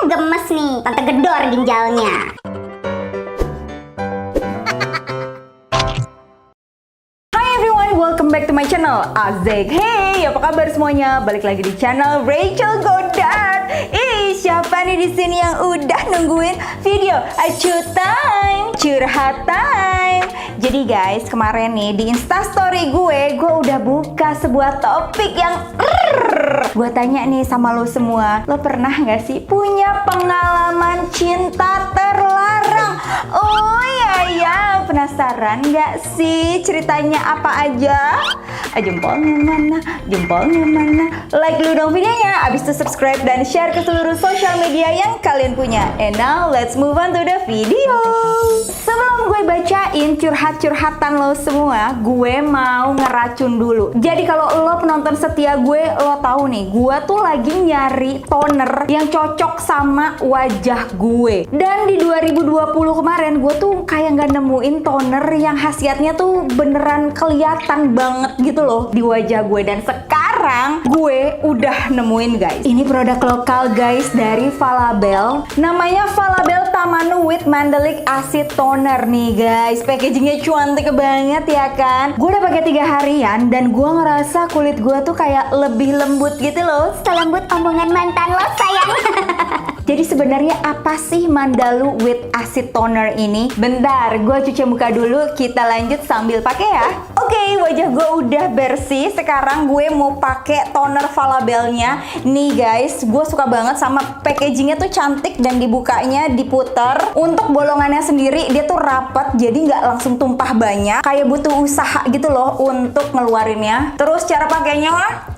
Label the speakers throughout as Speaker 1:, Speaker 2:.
Speaker 1: gemes nih, tante gedor ginjalnya.
Speaker 2: Hi everyone, welcome back to my channel Azek. Hey, apa kabar semuanya? Balik lagi di channel Rachel Godard. Siapa nih di sini yang udah nungguin video Acu Time, curhat time? Jadi guys, kemarin nih di Instastory gue udah buka sebuah topik yang gue tanya nih sama lo semua. Lo pernah gak sih punya pengalaman cinta terlarang? Oh iya, penasaran gak sih ceritanya apa aja? Jempolnya mana? Jempolnya mana? Like dulu dong videonya, abis itu subscribe dan share ke seluruh sosial media yang kalian punya. And now let's move on to the video. Sebelum gue bacain curhat-curhatan lo semua, gue mau ngeracun dulu. Jadi kalau lo penonton setia gue, lo tahu nih, gue tuh lagi nyari toner yang cocok sama wajah gue. Dan di 2020 kemarin, gue tuh kayak nggak nemuin toner yang khasiatnya tuh beneran kelihatan banget gitu loh di wajah gue. Dan sekarang gue udah nemuin guys. Ini produk lokal guys dari Falabel. Namanya Falabel Tamanu with Mandelic Acid Toner nih guys. Packagingnya cantik banget ya kan. Gue udah pakai 3 harian dan gue ngerasa kulit gue tuh kayak lebih lembut gitu loh.
Speaker 1: Selembut omongan mantan lo sayang.
Speaker 2: Jadi sebenarnya apa sih Mandalu with Acid Toner ini? Bentar, gue cuci muka dulu. Kita lanjut sambil pakai ya. Oke, wajah gue udah bersih. Sekarang gue mau pakai toner Falabelnya. Nih guys, gue suka banget sama packagingnya tuh cantik dan dibukanya diputer. Untuk bolongannya sendiri dia tuh rapet, jadi nggak langsung tumpah banyak. Kayak butuh usaha gitu loh untuk ngeluarinnya. Terus cara pakainya lah,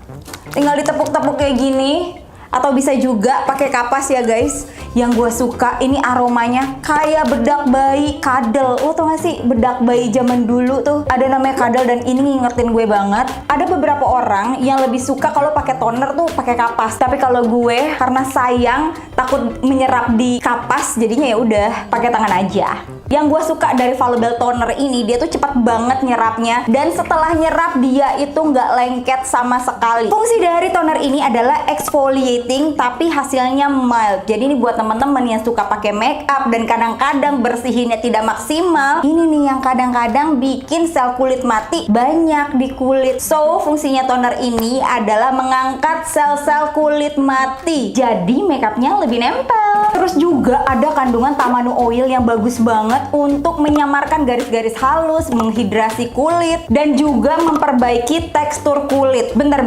Speaker 2: tinggal ditepuk-tepuk kayak gini. Atau bisa juga pakai kapas ya guys. Yang gue suka ini aromanya kayak bedak bayi kadal. Lo tau gak sih bedak bayi zaman dulu tuh ada namanya kadal, dan ini ngingetin gue banget. Ada beberapa orang yang lebih suka kalau pakai toner tuh pakai kapas. Tapi kalau gue karena sayang takut menyerap di kapas, jadinya ya udah pakai tangan aja. Yang gue suka dari Falabel Toner ini, dia tuh cepat banget nyerapnya. Dan setelah nyerap, dia itu nggak lengket sama sekali. Fungsi dari toner ini adalah exfoliating, tapi hasilnya mild. Jadi ini buat teman-teman yang suka pakai make up dan kadang-kadang bersihinnya tidak maksimal. Ini nih yang kadang-kadang bikin sel kulit mati banyak di kulit. So, fungsinya toner ini adalah mengangkat sel-sel kulit mati. Jadi make upnya lebih nempel. Terus juga ada kandungan Tamanu oil yang bagus banget untuk menyamarkan garis-garis halus, menghidrasi kulit, dan juga memperbaiki tekstur kulit. Bentar.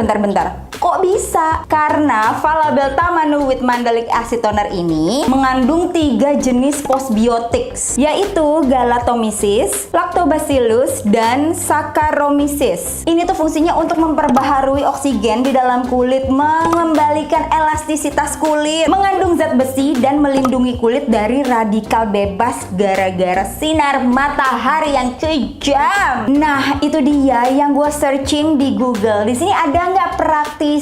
Speaker 2: Kok bisa? Karena Falabel Tamanu with Mandelic Acid Toner ini mengandung 3 jenis postbiotics, yaitu Galactomyces, Lactobacillus, dan Saccharomyces. Ini tuh fungsinya untuk memperbaharui oksigen di dalam kulit, mengembalikan elastisitas kulit, mengandung zat besi, dan melindungi kulit dari radikal bebas gara-gara sinar matahari yang kejam. Nah, itu dia yang gue searching di Google. Di sini ada nggak praktisi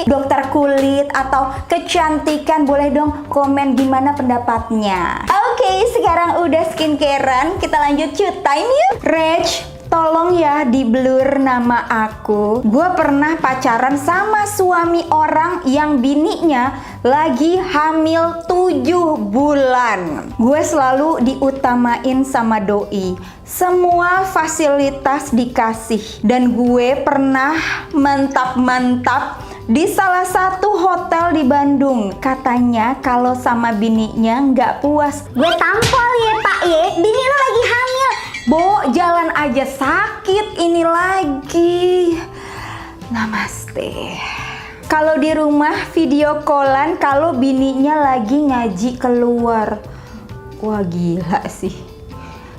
Speaker 2: dokter kulit atau kecantikan? Boleh dong komen gimana pendapatnya. Oke, sekarang udah skincarean, kita lanjut shoot time yuk. Rach, tolong ya di blur nama aku. Gue pernah pacaran sama suami orang yang bininya lagi hamil 7 bulan. Gue selalu diutamain sama doi. Semua fasilitas dikasih. Dan gue pernah mantap-mantap di salah satu hotel di Bandung. Katanya kalau sama bininya nggak puas.
Speaker 1: Gue tampol ya pak ya, bini lo lagi hamil.
Speaker 2: Bo, jalan aja sakit ini lagi. Namaste. Kalau di rumah video callan kalau bininya lagi ngaji keluar. Wah gila sih.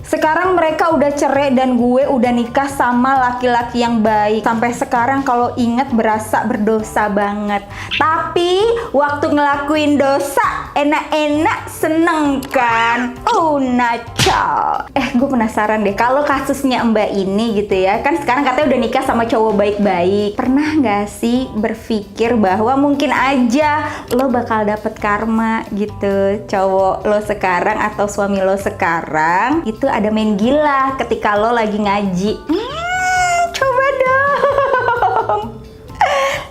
Speaker 2: Sekarang mereka udah cerai dan gue udah nikah sama laki-laki yang baik. Sampai sekarang kalau inget berasa berdosa banget. Tapi waktu ngelakuin dosa enak-enak seneng kan? Oh nacal. Gue penasaran deh kalau kasusnya Mbak ini gitu ya. Kan sekarang katanya udah nikah sama cowok baik-baik. Pernah gak sih berpikir bahwa mungkin aja lo bakal dapet karma gitu. Cowok lo sekarang atau suami lo sekarang itu ada main gila ketika lo lagi ngaji. Coba dong.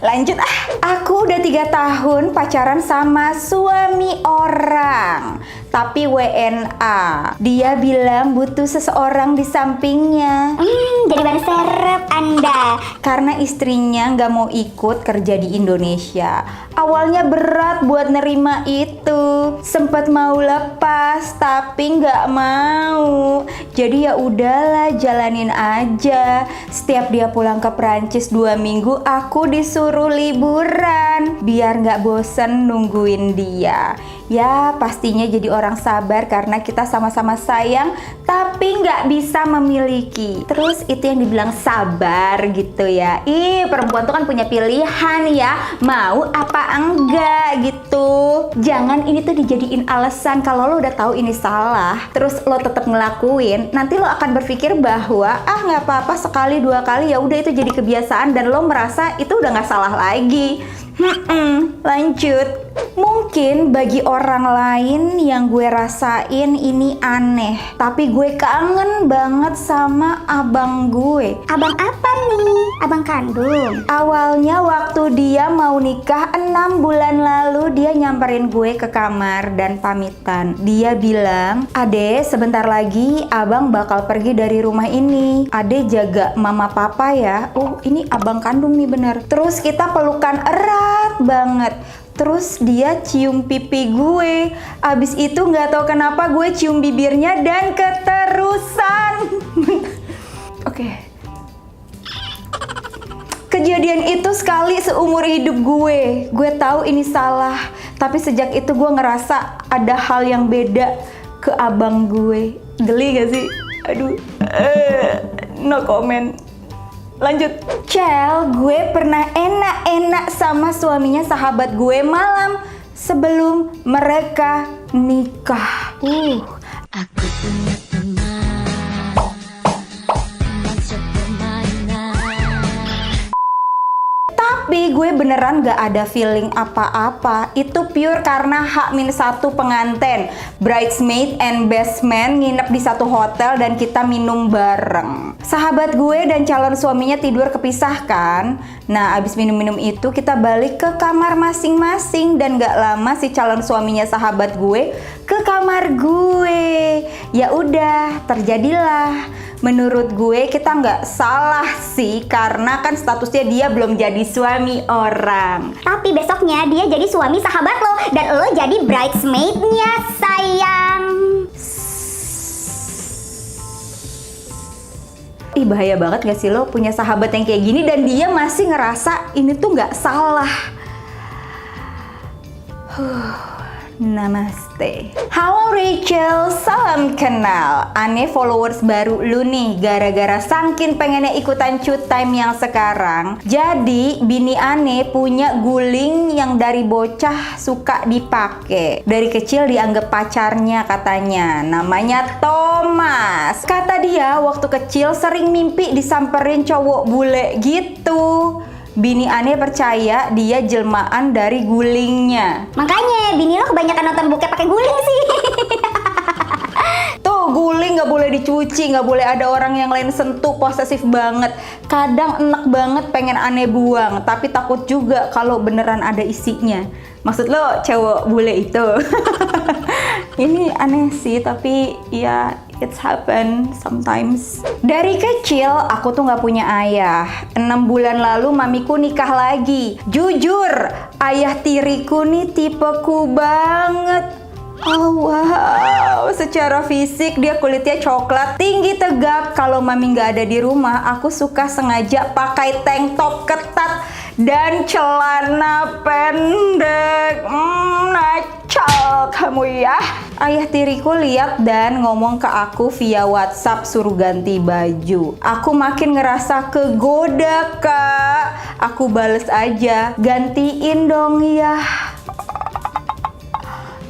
Speaker 2: Lanjut ah. Aku udah 3 tahun pacaran sama suami orang, tapi WNA. Dia bilang butuh seseorang di sampingnya.
Speaker 1: Jadi ban serep Anda.
Speaker 2: Karena istrinya nggak mau ikut kerja di Indonesia. Awalnya berat buat nerima itu. Sempat mau lepas, tapi nggak mau. Jadi ya udahlah, jalanin aja. Setiap dia pulang ke Perancis 2 minggu, aku disuruh liburan. Biar nggak bosen nungguin dia. Ya pastinya jadi orang sabar karena kita sama-sama sayang tapi nggak bisa memiliki. Terus itu yang dibilang sabar gitu ya. Perempuan tuh kan punya pilihan ya, mau apa enggak gitu. Jangan ini tuh dijadiin alasan kalau lo udah tahu ini salah terus lo tetap ngelakuin. Nanti lo akan berpikir bahwa nggak apa-apa, sekali 2 kali ya udah itu jadi kebiasaan dan lo merasa itu udah nggak salah lagi. Lanjut. Mungkin bagi orang lain yang gue rasain ini aneh, tapi gue kangen banget sama abang gue.
Speaker 1: Abang apa nih? Abang kandung?
Speaker 2: Awalnya waktu dia mau nikah 6 bulan lalu, dia nyamperin gue ke kamar dan pamitan. Dia bilang, "Ade, sebentar lagi abang bakal pergi dari rumah ini. Ade jaga mama papa ya." Oh, ini abang kandung nih bener. Terus kita pelukan erat banget. Terus dia cium pipi gue. Abis itu nggak tahu kenapa gue cium bibirnya dan keterusan. Oke. Kejadian itu sekali seumur hidup gue. Gue tahu ini salah, tapi sejak itu gue ngerasa ada hal yang beda ke abang gue. Geli gak sih? Aduh. No comment. Lanjut. Cel, gue pernah enak-enak sama suaminya sahabat gue malam sebelum mereka nikah.
Speaker 3: Aku punya teman sepermainan.
Speaker 2: Tapi gue beneran gak ada feeling apa-apa. Itu pure karena H-1 penganten, bridesmaid and best man nginep di satu hotel dan kita minum bareng. Sahabat gue dan calon suaminya tidur kepisah kan. Nah abis minum-minum itu kita balik ke kamar masing-masing. Dan gak lama si calon suaminya sahabat gue ke kamar gue. Ya udah, terjadilah. Menurut gue kita nggak salah sih, karena kan statusnya dia belum jadi suami orang.
Speaker 1: Tapi besoknya dia jadi suami sahabat lo dan lo jadi bridesmaid-nya, sayang.
Speaker 2: Bahaya banget gak sih lo punya sahabat yang kayak gini dan dia masih ngerasa ini tuh nggak salah. Namaste. Halo Rachel, salam kenal. Aneh followers baru lu nih gara-gara sangkin pengennya ikutan Cut Time yang sekarang. Jadi bini Aneh punya guling yang dari bocah suka dipakai. Dari kecil dianggap pacarnya katanya. Namanya Thomas. Kata dia waktu kecil sering mimpi disamperin cowok bule gitu. Bini Aneh percaya dia jelmaan dari gulingnya.
Speaker 1: Makanya bini lo kebanyakan nonton bokep pakai guling sih.
Speaker 2: Tuh guling nggak boleh dicuci, nggak boleh ada orang yang lain sentuh, posesif banget. Kadang enak banget pengen Aneh buang, tapi takut juga kalau beneran ada isinya. Maksud lo cowok bule itu? Ini aneh sih, tapi ya it's happen sometimes. Dari kecil aku tuh nggak punya ayah. 6 bulan lalu mamiku nikah lagi. Jujur, ayah tiriku nih tipeku banget. Oh wow, secara fisik dia kulitnya coklat, tinggi tegap. Kalau mami nggak ada di rumah, aku suka sengaja pakai tank top ketat dan celana pendek. Nacal kamu ya. Ayah tiriku lihat dan ngomong ke aku via WhatsApp suruh ganti baju. Aku makin ngerasa kegoda, Kak. Aku bales aja, gantiin dong ya.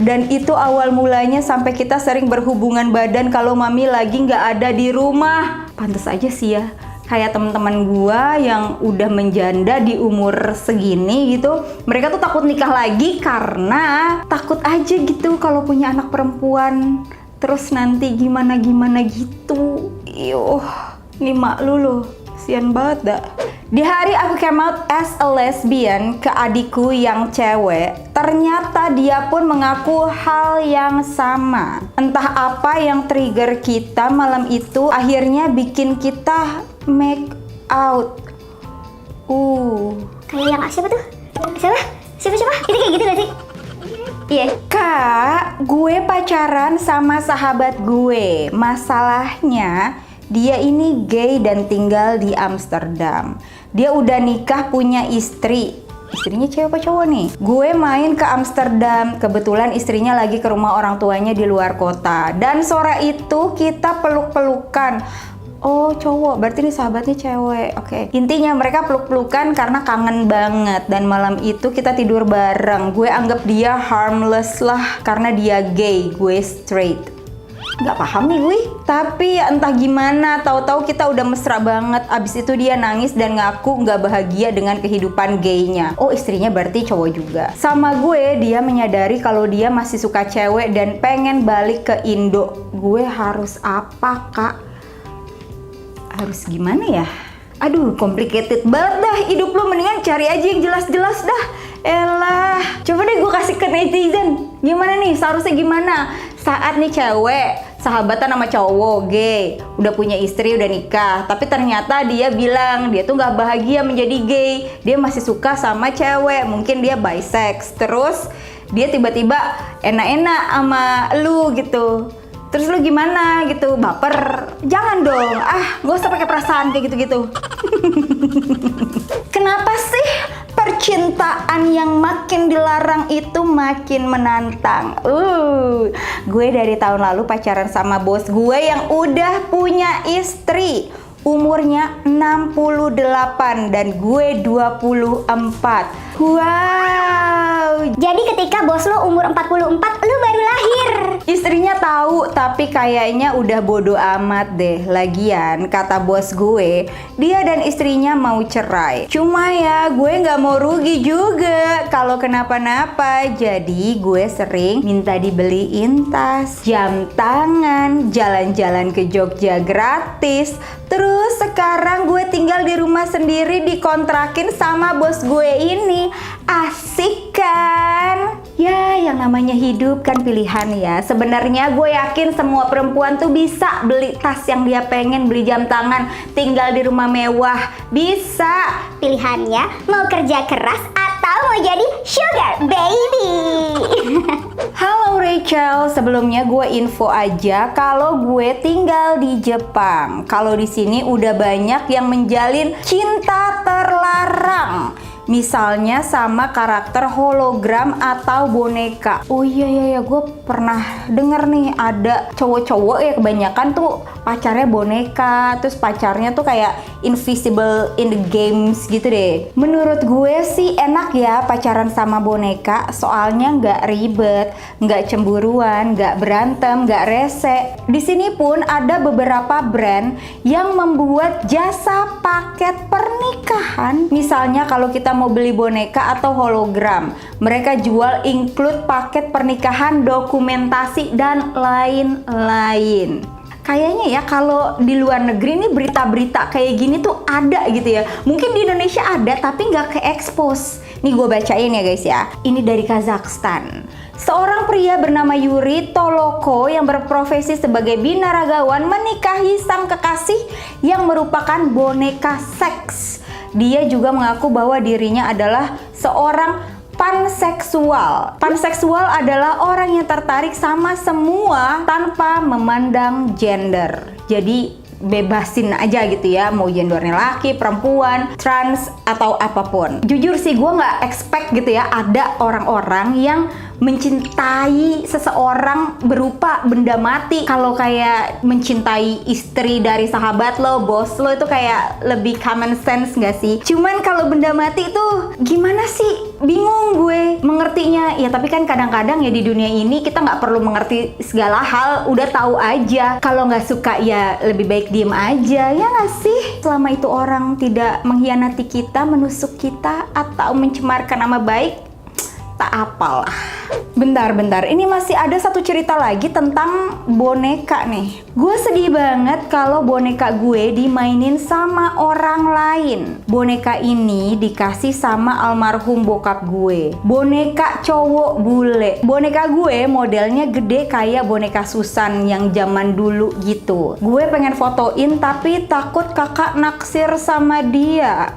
Speaker 2: Dan itu awal mulanya sampai kita sering berhubungan badan kalau mami lagi nggak ada di rumah. Pantes aja sih ya, kayak teman-teman gua yang udah menjanda di umur segini gitu, mereka tuh takut nikah lagi karena takut aja gitu kalau punya anak perempuan terus nanti gimana gitu. Nih mak lu loh, kasian banget dah. Di hari aku came out as a lesbian ke adikku yang cewek, ternyata dia pun mengaku hal yang sama. Entah apa yang trigger kita malam itu akhirnya bikin kita make out.
Speaker 1: Kayak yang siapa tuh? Siapa? Ini kayak gitu gak sih? Iya.
Speaker 2: Kak, gue pacaran sama sahabat gue. Masalahnya dia ini gay dan tinggal di Amsterdam. Dia udah nikah punya istri. Istrinya cewek apa cowok nih? Gue main ke Amsterdam. Kebetulan istrinya lagi ke rumah orang tuanya di luar kota. Dan sore itu kita peluk-pelukan. Oh cowok, berarti ini sahabatnya cewek. Oke. Intinya mereka peluk-pelukan karena kangen banget. Dan malam itu kita tidur bareng. Gue anggap dia harmless lah karena dia gay, gue straight. Nggak paham nih gue. Tapi ya entah gimana, tahu-tahu kita udah mesra banget. Abis itu dia nangis dan ngaku nggak bahagia dengan kehidupan gaynya. Oh istrinya berarti cowok juga. Sama gue, dia menyadari kalau dia masih suka cewek dan pengen balik ke Indo. Gue harus apa kak? Harus gimana ya? Aduh, complicated banget dah. Hidup lu mendingan cari aja yang jelas-jelas dah. Elah, coba deh gue kasih ke netizen. Gimana nih, seharusnya gimana? Saat nih cewek sahabatan sama cowok gay, udah punya istri, udah nikah, tapi ternyata dia bilang dia tuh nggak bahagia menjadi gay. Dia masih suka sama cewek, mungkin dia bisex. Terus dia tiba-tiba enak-enak sama lu gitu. Terus lu gimana gitu? Baper? Jangan dong. Gak usah pakai perasaan kayak gitu-gitu. Kenapa sih percintaan yang makin dilarang itu makin menantang? Gue dari tahun lalu pacaran sama bos gue yang udah punya istri. Umurnya 68 dan gue 24. Wow.
Speaker 1: Jadi ketika bos lo umur 44, lu baru lahir.
Speaker 2: Istrinya tahu, tapi kayaknya udah bodo amat deh. Lagian, kata bos gue, dia dan istrinya mau cerai. Cuma ya, gue nggak mau rugi juga kalau kenapa-napa. Jadi gue sering minta dibeliin tas, jam tangan, jalan-jalan ke Jogja gratis. Terus sekarang gue tinggal di rumah sendiri dikontrakin sama bos gue ini. Asik kan? Ya, yang namanya hidup kan pilihan ya. Sebenarnya gue yakin semua perempuan tuh bisa beli tas yang dia pengen, beli jam tangan, tinggal di rumah mewah. Bisa.
Speaker 1: Pilihannya mau kerja keras atau mau jadi sugar baby.
Speaker 2: Halo Rachel, sebelumnya gue info aja kalau gue tinggal di Jepang. Kalau di sini udah banyak yang menjalin cinta terlarang. Misalnya sama karakter hologram atau boneka. Oh iya, gue pernah denger nih ada cowok-cowok ya kebanyakan tuh pacarnya boneka. Terus pacarnya tuh kayak invisible in the games gitu deh. Menurut gue sih enak ya pacaran sama boneka. Soalnya nggak ribet, nggak cemburuan, nggak berantem, nggak rese. Di sini pun ada beberapa brand yang membuat jasa paket pernikahan. Misalnya kalau kita mau beli boneka atau hologram, mereka jual include paket pernikahan, dokumentasi, dan lain-lain. Kayaknya ya kalau di luar negeri nih berita-berita kayak gini tuh ada gitu ya. Mungkin di Indonesia ada tapi nggak ke-expose. Nih gue bacain ya guys ya. Ini dari Kazakhstan. Seorang pria bernama Yuri Toloko yang berprofesi sebagai binaragawan menikahi sang kekasih yang merupakan boneka seks. Dia juga mengaku bahwa dirinya adalah seorang panseksual. Panseksual adalah orang yang tertarik sama semua tanpa memandang gender. Jadi bebasin aja gitu ya, mau gendernya laki, perempuan, trans, atau apapun. Jujur sih gue nggak expect gitu ya ada orang-orang yang mencintai seseorang berupa benda mati. Kalau kayak mencintai istri dari sahabat lo, bos lo, itu kayak lebih common sense gak sih? Cuman kalau benda mati itu gimana sih? Bingung gue mengertinya. Ya tapi kan kadang-kadang ya di dunia ini kita nggak perlu mengerti segala hal, udah tahu aja. Kalau nggak suka ya lebih baik diem aja, ya nggak sih? Selama itu orang tidak mengkhianati kita, menusuk kita, atau mencemarkan nama baik, tak apalah. Bentar, ini masih ada satu cerita lagi tentang boneka nih. Gue sedih banget kalau boneka gue dimainin sama orang lain. Boneka ini dikasih sama almarhum bokap gue. Boneka cowok bule. Boneka gue modelnya gede kayak boneka Susan yang zaman dulu gitu. Gue pengen fotoin tapi takut kakak naksir sama dia.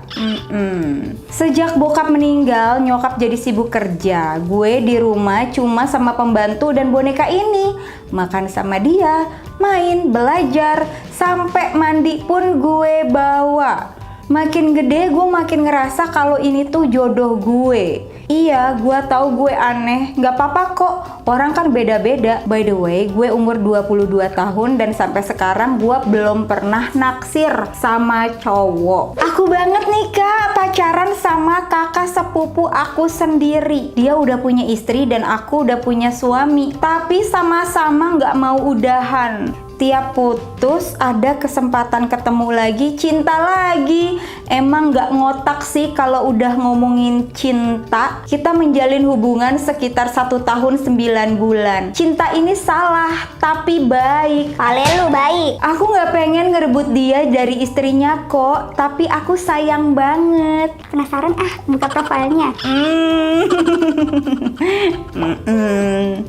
Speaker 2: Sejak bokap meninggal, nyokap jadi sibuk kerja. Gue di rumah cuma sama pembantu dan boneka ini. Makan sama dia, main, belajar, sampai mandi pun gue bawa. Makin gede gue makin ngerasa kalau ini tuh jodoh gue. Iya, gue tahu gue aneh, nggak apa-apa kok. Orang kan beda-beda. By the way, gue umur 22 tahun dan sampai sekarang gue belum pernah naksir sama cowok. Aku banget nih kak, pacaran sama kakak sepupu aku sendiri. Dia udah punya istri dan aku udah punya suami. Tapi sama-sama nggak mau udahan. Tiap putus ada kesempatan ketemu lagi, cinta lagi. Emang gak ngotak sih kalau udah ngomongin cinta. Kita menjalin hubungan sekitar 1 tahun 9 bulan. Cinta ini salah, tapi baik.
Speaker 1: Lu baik.
Speaker 2: Aku gak pengen ngerebut dia dari istrinya kok, tapi aku sayang banget.
Speaker 1: Penasaran buka profilnya.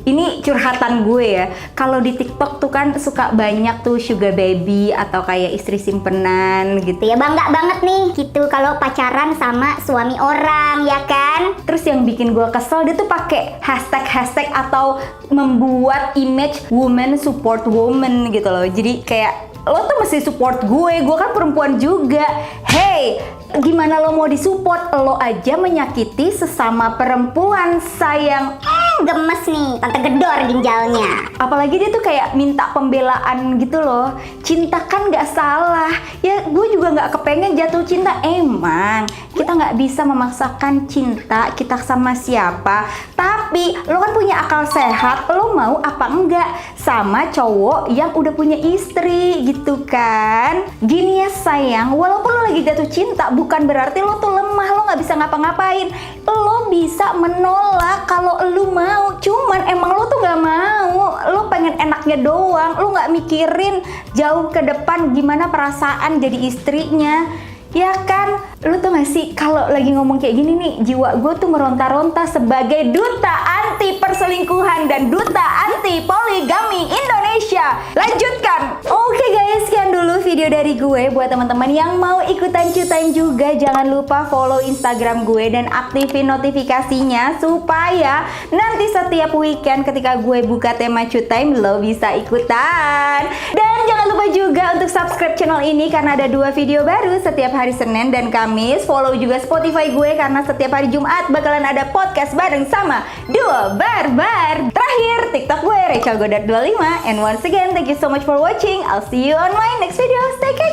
Speaker 2: Ini curhatan gue ya. Kalau di TikTok tuh kan suka banyak tuh sugar baby atau kayak istri simpenan gitu.
Speaker 1: Ya bangga banget nih gitu kalau pacaran sama suami orang, ya kan?
Speaker 2: Terus yang bikin gue kesel, dia tuh pakai hashtag atau membuat image woman support woman gitu loh. Jadi kayak lo tuh mesti support gue kan perempuan juga. Hey, gimana lo mau disupport? Lo aja menyakiti sesama perempuan, sayang.
Speaker 1: Gemes nih, tante gedor ginjalnya.
Speaker 2: Apalagi dia tuh kayak minta pembelaan gitu loh. Cinta kan gak salah. Ya gue juga gak kepengen jatuh cinta. Emang kita gak bisa memaksakan cinta kita sama siapa. Tapi lo kan punya akal sehat. Lo mau apa enggak sama cowok yang udah punya istri gitu kan. Gini ya sayang, walaupun lo lagi jatuh cinta bukan berarti lo tuh lemah. Lo gak bisa ngapa-ngapain. Lo bisa menolak kalau lo mau. Cuman emang lo tuh gak mau. Lo pengen enaknya doang. Lo gak mikirin jauh ke depan gimana perasaan jadi istrinya. Ya kan? Lo tuh gak sih kalau lagi ngomong kayak gini nih, jiwa gue tuh meronta-ronta sebagai duta anti perselingkuhan dan duta anti poligami Indonesia. Lanjutkan. Oke guys, sekian dulu video dari gue. Buat teman-teman yang mau ikutan cutan juga, jangan lupa follow Instagram gue dan aktifin notifikasinya supaya nanti setiap weekend ketika gue buka tema Cutime lo bisa ikutan. Dan jangan lupa juga untuk subscribe channel ini karena ada 2 video baru setiap hari Senin dan Kamis. Follow juga Spotify gue karena setiap hari Jumat bakalan ada podcast bareng sama Duo Barbar. Terakhir, TikTok gue Rachel Godard 25. And once again, thank you so much for watching. I'll see you on my next video. Stay care.